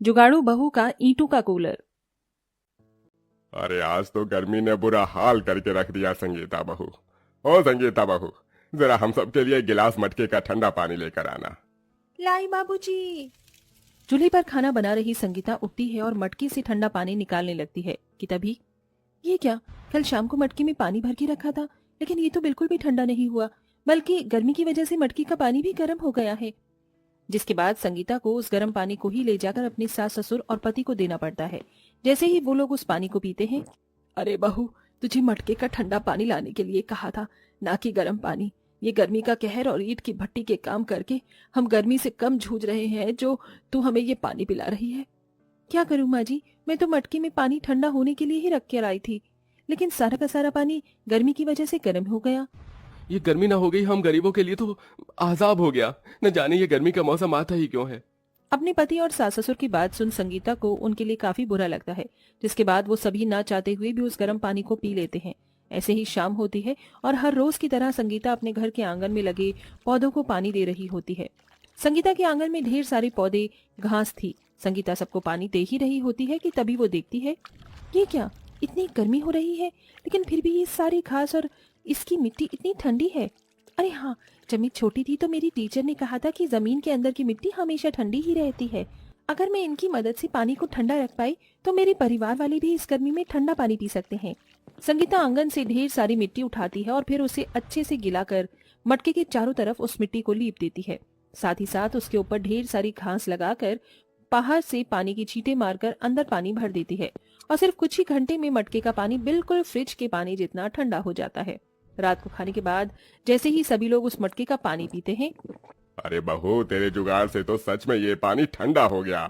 जुगाड़ू बहू का ईंटों का कूलर। अरे आज तो गर्मी ने बुरा हाल करके रख दिया संगीता बहू। ओ संगीता बहू, जरा हम सबके लिए गिलास मटके का ठंडा पानी लेकर आना। लाई बाबूजी। चूल्हे पर खाना बना रही संगीता उठती है और मटके से ठंडा पानी निकालने लगती है कि तभी ये क्या, कल शाम को मटके में पानी भर के रखा था, लेकिन ये तो बिल्कुल भी ठंडा नहीं हुआ, बल्कि गर्मी की वजह से मटके का पानी भी गर्म हो गया है। जिसके बाद संगीता को उस गर्म पानी को ही ले जाकर अपने सास ससुर और पति को देना पड़ता है। जैसे ही वो लोग उस पानी को पीते हैं, अरे बहू, तुझे मटके का ठंडा पानी लाने के लिए कहा था, ना कि गर्म पानी। ये गर्मी का कहर और ईंट की भट्टी के काम करके हम गर्मी से कम जूझ रहे हैं, जो तू हमें ये पानी पिला रही है। क्या करूं माँ जी, मैं तो मटके में पानी ठंडा होने के लिए ही रख कर आई थी, लेकिन सारा का सारा पानी गर्मी की वजह से गर्म हो गया। ये गर्मी ना हो गई हम गरीबों के लिए तो आजाब हो गया। न जाने ये गर्मी का मौसम आता ही क्यों है। अपने पति और सास ससुर की बात सुन संगीता को उनके लिए काफी बुरा लगता है, जिसके बाद वो सभी ना चाहते हुए भी उस गर्म पानी को पी लेते हैं। ऐसे ही शाम होती है और हर रोज की तरह संगीता अपने घर के आंगन में लगे पौधों को पानी दे रही होती है। संगीता के आंगन में ढेर सारे पौधे, घास थी। संगीता सबको पानी दे ही रही होती है कि तभी वो देखती है, ये क्या, इतनी गर्मी हो रही है, लेकिन फिर भी ये सारी घास और इसकी मिट्टी इतनी ठंडी है। अरे हाँ, जब मैं छोटी थी तो मेरी टीचर ने कहा था कि जमीन के अंदर की मिट्टी हमेशा ठंडी ही रहती है। अगर मैं इनकी मदद से पानी को ठंडा रख पाई तो मेरे परिवार वाले भी इस गर्मी में ठंडा पानी पी सकते हैं। संगीता आंगन से ढेर सारी मिट्टी उठाती है और फिर उसे अच्छे से गिलाकर मटके के चारों तरफ उस मिट्टी को लीप देती है। साथ ही साथ उसके ऊपर ढेर सारी घास लगाकर बाहर से पानी की छींटे मारकर अंदर पानी भर देती है और सिर्फ कुछ ही घंटे में मटके का पानी बिल्कुल फ्रिज के पानी जितना ठंडा हो जाता है। रात को खाने के बाद जैसे ही सभी लोग उस मटके का पानी पीते हैं, अरे बहू, तेरे जुगाड़ से तो सच में ये पानी ठंडा हो गया।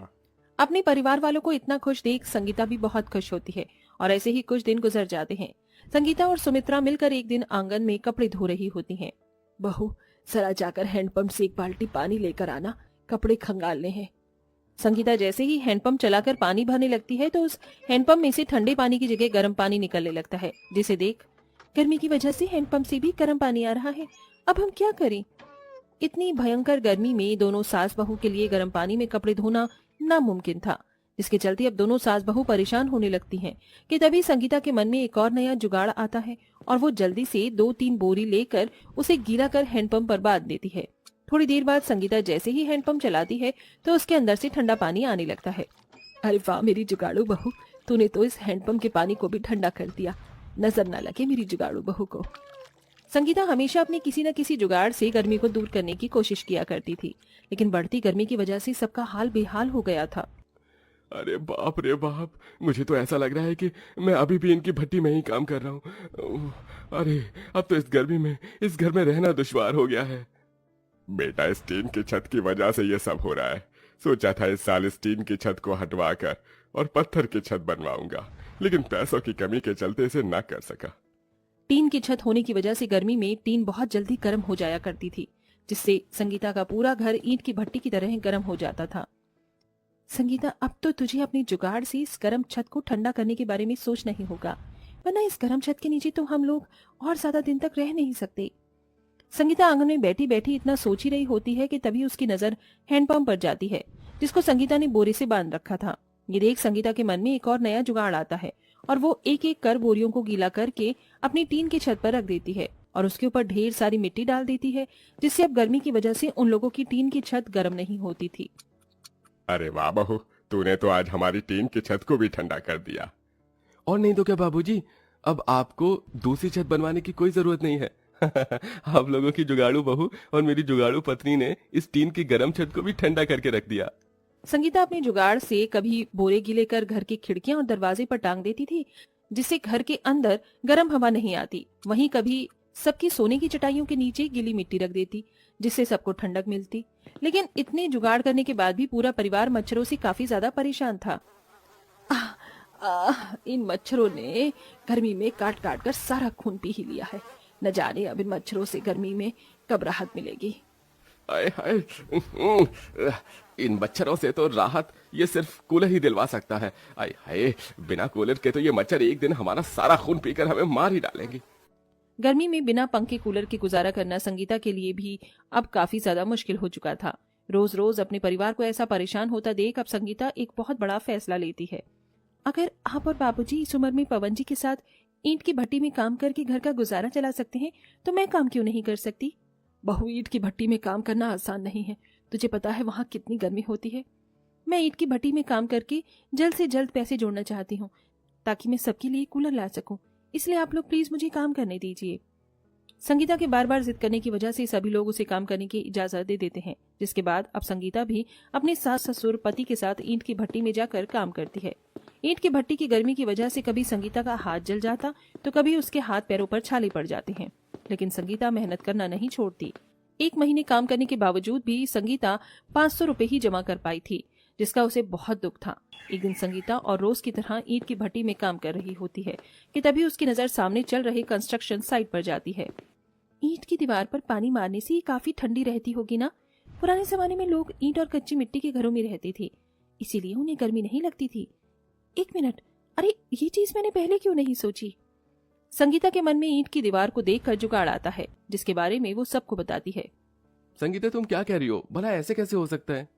अपने परिवार वालों को इतना खुश देख संगीता भी बहुत खुश होती है और ऐसे ही कुछ दिन गुजर जाते हैं। संगीता और सुमित्रा मिलकर एक दिन आंगन में कपड़े धो रही होती हैं। बहू, जरा जाकर हैंडपंप से एक बाल्टी पानी लेकर आना, कपड़े खंगालने हैं। संगीता जैसे ही हैंडपंप चलाकर पानी भरने लगती है तो उस हैंडपंप में से ठंडे पानी की जगह गर्म पानी निकलने लगता है, जिसे देख गर्मी की वजह से हैंडपंप से भी गर्म पानी आ रहा है। अब हम क्या करें? इतनी भयंकर गर्मी में दोनों सास बहू के लिए गर्म पानी में कपड़े धोना नामुमकिन था, जिसके चलते अब दोनों सास बहू परेशान होने लगती हैं कि तभी संगीता के मन में एक और नया जुगाड़ आता है और वो जल्दी से 2-3 बोरी लेकर उसे गीला कर हैंडपंप पर बांध देती है। थोड़ी देर बाद संगीता जैसे ही हैंडपंप चलाती है तो उसके अंदर से ठंडा पानी आने लगता है। अरे वाह मेरी जुगाड़ू बहू, तूने तो इस हैंडपंप के पानी को भी ठंडा कर दिया। नजर न लगे मेरी जुगाड़ू बहू को। संगीता हमेशा अपने किसी न किसी जुगाड़ से गर्मी को दूर करने की कोशिश किया करती थी, लेकिन बढ़ती गर्मी की वजह से सबका हाल बेहाल हो गया था। अरे बाप रे बाप, मुझे तो ऐसा लग रहा है कि मैं अभी भी इनकी भट्टी में ही काम कर रहा हूँ। अरे अब तो इस गर्मी में इस घर में रहना दुश्वार हो गया है। बेटा, इस टीन की छत की वजह से ये सब हो रहा है। सोचा था इस साल इस टीन की छत को हटवा कर और पत्थर की छत बनवाऊंगा, लेकिन पैसों की कमी के चलते इसे ना कर सका। टीन की छत होने की वजह से गर्मी में टीन बहुत जल्दी गर्म हो जाया करती थी, जिससे संगीता का पूरा घर ईंट की भट्टी की तरह गर्म हो जाता था। संगीता, अब तो तुझे अपने जुगाड़ से इस गर्म छत को ठंडा करने के बारे में सोचना ही होगा, वरना इस गर्म छत के नीचे तो हम लोग और ज्यादा दिन तक रह नहीं सकते। संगीता आंगन में बैठी बैठी इतना सोच ही रही होती है कि तभी उसकी नजर हैंडपंप पर जाती है, जिसको संगीता ने बोरे से बांध रखा था। ये देख संगीता के मन में एक और नया जुगाड़ आता है और वो एक एक कर बोरियों को गीला करके अपनी टीन की छत पर रख देती है और उसके ऊपर ढेर सारी मिट्टी डाल देती है, जिससे अब गर्मी की वजह से उन लोगों की टीन की छत गर्म नहीं होती थी। अरे वाह बहू, तूने तो आज हमारी टीन की छत को भी ठंडा कर दिया। और नहीं तो क्या बाबूजी, अब आपको दूसरी छत बनवाने की कोई जरूरत नहीं है। आप लोगों की जुगाड़ू बहू और मेरी जुगाड़ू पत्नी ने इस टीन की गर्म छत को भी ठंडा करके रख दिया। संगीता अपने जुगाड़ से कभी बोरे गीले कर घर की खिड़कियां और दरवाजे पर टांग देती थी, जिससे घर के अंदर गर्म हवा नहीं आती। वहीं कभी सबकी सोने की चटाइयों के नीचे गीली मिट्टी रख देती, जिससे सबको ठंडक मिलती। लेकिन इतने जुगाड़ करने के बाद भी पूरा परिवार मच्छरों से काफी ज्यादा परेशान था। इन मच्छरों ने गर्मी में काट काट कर सारा खून पी ही लिया है। न जाने अब इन मच्छरों से गर्मी में कब राहत मिलेगी। आए हाय, इन मच्छरों से तो राहत ये सिर्फ कूलर ही दिलवा सकता है। आए हाय, बिना कूलर के तो ये मच्छर एक दिन हमारा सारा खून पीकर हमें मार ही डालेंगे। गर्मी में बिना पंखे कूलर के गुजारा करना संगीता के लिए भी अब काफी ज्यादा मुश्किल हो चुका था। रोज रोज अपने परिवार को ऐसा परेशान होता देख अब संगीता एक बहुत बड़ा फैसला लेती है। अगर आप और बाबूजी इस उम्र में पवन जी के साथ ईंट की भट्टी में काम करके घर का गुजारा चला सकते हैं तो मैं काम क्यों नहीं कर सकती? बहू, ईंट की भट्टी में काम करना आसान नहीं है। तुझे पता है वहां कितनी गर्मी होती है। मैं ईंट की भट्टी में काम करके जल्द से जल्द पैसे जोड़ना चाहती हूँ ताकि मैं सबके लिए कूलर ला सकूं। इसलिए आप लोग प्लीज मुझे काम करने दीजिए। संगीता के बार बार जिद करने की वजह से सभी लोग उसे काम करने की इजाजत दे देते हैं, जिसके बाद अब संगीता भी अपने सास ससुर पति के साथ ईंट की भट्टी में जाकर काम करती है। ईंट की भट्टी की गर्मी की वजह से कभी संगीता का हाथ जल जाता तो कभी उसके हाथ पैरों पर छाले पड़ जाते हैं, लेकिन संगीता मेहनत करना नहीं छोड़ती। 1 महीने काम करने के बावजूद भी संगीता 500 रुपए ही जमा कर पाई थी, जिसका उसे बहुत दुख था। एक दिन संगीता और रोज की तरह ईंट की भट्टी में काम कर रही होती है कि तभी उसकी नजर सामने चल रहे कंस्ट्रक्शन साइट पर जाती है। ईंट की दीवार पर पानी मारने से ये काफी ठंडी रहती होगी ना? पुराने जमाने में लोग ईंट और कच्ची मिट्टी के घरों में रहते थे, इसीलिए उन्हें गर्मी नहीं लगती थी। 1 मिनट, अरे ये चीज मैंने पहले क्यों नहीं सोची? संगीता के मन में ईंट की दीवार को देखकर जुगाड़ आता है, जिसके बारे में वो सबको बताती है। संगीता, तुम क्या कह रही हो? भला ऐसे कैसे हो सकता है?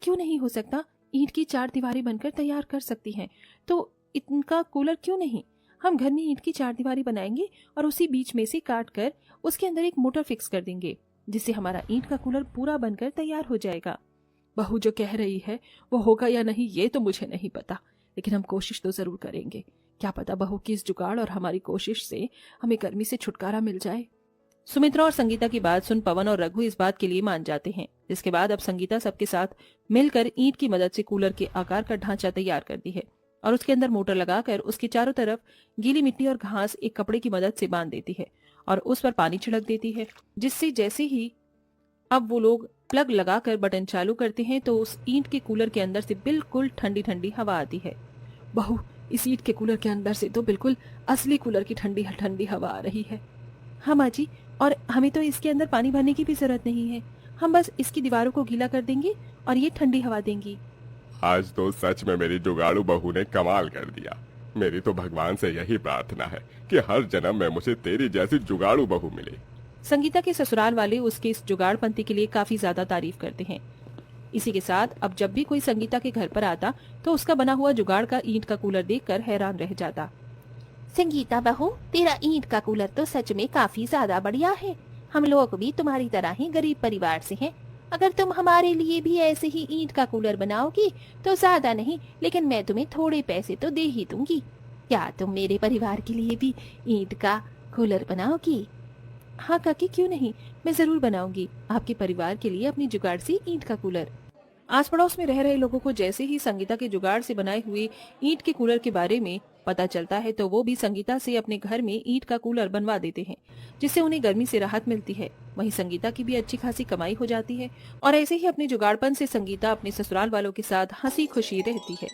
क्यों नहीं हो सकता? ईंट की 4 दीवारें बनकर तैयार कर सकती हैं, तो इनका कूलर क्यों नहीं? हम घर में ईंट की 4 दीवारें बनाएंगे और उसी बीच में से काट कर उसके अंदर एक मोटर फिक्स कर देंगे, जिससे हमारा ईंट का कूलर पूरा बनकर तैयार हो जाएगा। बहू जो कह रही है वो होगा या नहीं ये तो मुझे नहीं पता, लेकिन हम कोशिश तो जरूर करेंगे। क्या पता बहू की इस जुगाड़ और हमारी कोशिश से हमें गर्मी से छुटकारा मिल जाए। सुमित्रा और संगीता की बात सुन पवन और रघु इस बात के लिए मान जाते हैं, जिसके बाद अब संगीता सबके साथ मिलकर ईंट की मदद से कूलर के आकार का ढांचा तैयार करती है और उसके अंदर मोटर लगाकर उसके चारों तरफ गीली मिट्टी और घास एक कपड़े की मदद से बांध देती है और उस पर पानी छिड़क देती है, जिससे जैसे ही अब वो लोग प्लग लगाकर बटन चालू करते हैं तो उस ईंट के कूलर के अंदर से बिल्कुल ठंडी ठंडी हवा आती है। बहू, इस ईंट के कूलर के अंदर से तो बिल्कुल असली कूलर की ठंडी ठंडी हवा आ रही है। हाँ माँ जी, और हमें तो इसके अंदर पानी भरने की भी जरूरत नहीं है, हम बस इसकी दीवारों को गीला कर देंगे और ये ठंडी हवा देंगी। आज तो सच में मेरी जुगाड़ू बहू ने कमाल कर दिया। मेरी तो भगवान से यही प्रार्थना है कि हर जन्म में मुझे तेरी जैसी जुगाड़ू बहू मिले। संगीता के ससुराल वाले उसके इस जुगाड़पंती के लिए काफी ज्यादा तारीफ करते हैं। इसी के साथ अब जब भी कोई संगीता के घर पर आता तो उसका बना हुआ जुगाड़ का ईंट का कूलर देखकर हैरान रह जाता। संगीता बहू, तेरा ईंट का कूलर तो सच में काफी ज्यादा बढ़िया है। हम लोग भी तुम्हारी तरह ही गरीब परिवार से हैं। अगर तुम हमारे लिए भी ऐसे ही ईंट का कूलर बनाओगी तो ज्यादा नहीं, लेकिन मैं तुम्हें थोड़े पैसे तो दे ही दूंगी। क्या तुम मेरे परिवार के लिए भी ईंट का कूलर बनाओगी? हाँ काकी, क्यों नहीं, मैं जरूर बनाऊंगी आपके परिवार के लिए अपनी जुगाड़ से ईंट का कूलर। आस पड़ोस में रह रहे लोगों को जैसे ही संगीता के जुगाड़ से बनाए हुए ईंट के कूलर के बारे में पता चलता है तो वो भी संगीता से अपने घर में ईंट का कूलर बनवा देते हैं, जिससे उन्हें गर्मी से राहत मिलती है। वहीं संगीता की भी अच्छी खासी कमाई हो जाती है और ऐसे ही अपने जुगाड़पन से संगीता अपने ससुराल वालों के साथ हंसी खुशी रहती है।